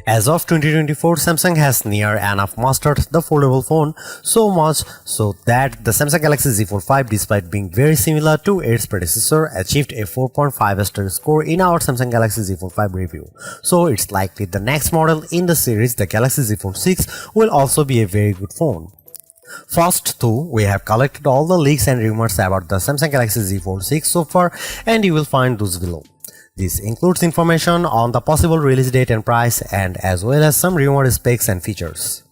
As of 2024, Samsung has near enough mastered the foldable phone, so much so that the Samsung Galaxy Z Fold 5, despite being very similar to its predecessor, achieved a 4.5 star score in our Samsung Galaxy Z Fold 5 review. So it's likely the next model in the series, the Galaxy Z Fold 6, will also be a very good phone. First though, we have collected all the leaks and rumors about the Samsung Galaxy Z Fold 6 so far, and you will find those below. This includes information on the possible release date and price, and as well as some rumored specs and features.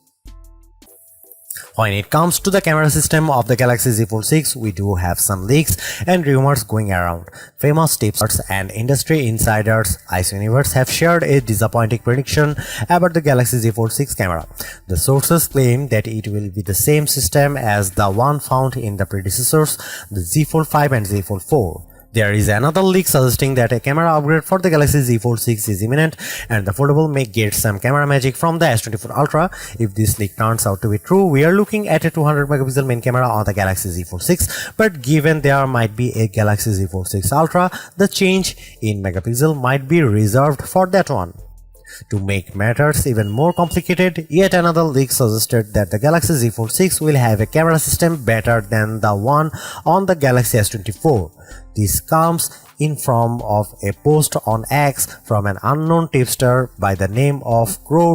When it comes to the camera system of the Galaxy Z Fold 6, we do have some leaks and rumors going around. Famous tipsters and industry insiders Ice Universe have shared a disappointing prediction about the Galaxy Z Fold 6 camera. The sources claim that it will be the same system as the one found in the predecessors, the Z Fold 5 and Z Fold 4. There is another leak suggesting that a camera upgrade for the Galaxy Z Fold 6 is imminent and the foldable may get some camera magic from the S24 Ultra. If this leak turns out to be true, we are looking at a 200 megapixel main camera on the Galaxy Z Fold 6, but given there might be a Galaxy Z Fold 6 Ultra, the change in megapixel might be reserved for that one. To make matters even more complicated, yet another leak suggested that the Galaxy Z Fold 6 will have a camera system better than the one on the Galaxy S24. This comes in form of a post on X from an unknown tipster by the name of Crow.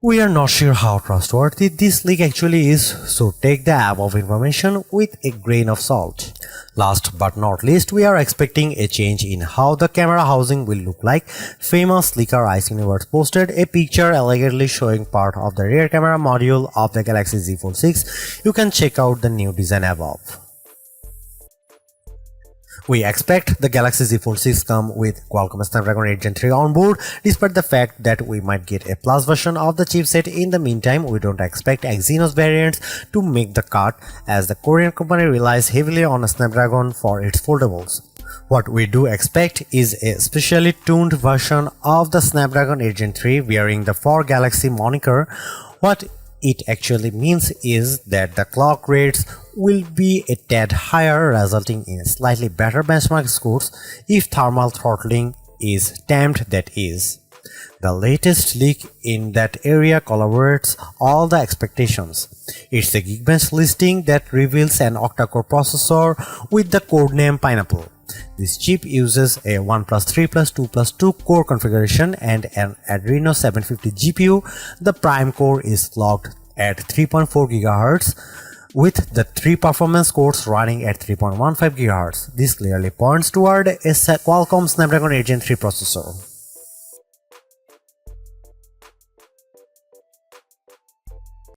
We are not sure how trustworthy this leak actually is, so take the above information with a grain of salt. Last but not least, we are expecting a change in how the camera housing will look like. Famous leaker Ice Universe posted a picture allegedly showing part of the rear camera module of the Galaxy Z Fold 6. You can check out the new design above. We expect the Galaxy Z Fold 6 come with Qualcomm Snapdragon 8 Gen 3 on board. Despite the fact that we might get a plus version of the chipset in the meantime, we don't expect Exynos variants to make the cut, as the Korean company relies heavily on a Snapdragon for its foldables. What we do expect is a specially tuned version of the Snapdragon 8 Gen 3 wearing the For Galaxy moniker. What it actually means is that the clock rates will be a tad higher, resulting in slightly better benchmark scores if thermal throttling is tamed, that is. The latest leak in that area corroborates all the expectations. It's a Geekbench listing that reveals an octa-core processor with the codename Pineapple. This chip uses a 1+3+2+2 core configuration and an Adreno 750 GPU. The Prime core is locked at 3.4 GHz, with the three performance cores running at 3.15 GHz. This clearly points toward a Qualcomm Snapdragon 8 Gen 3 processor.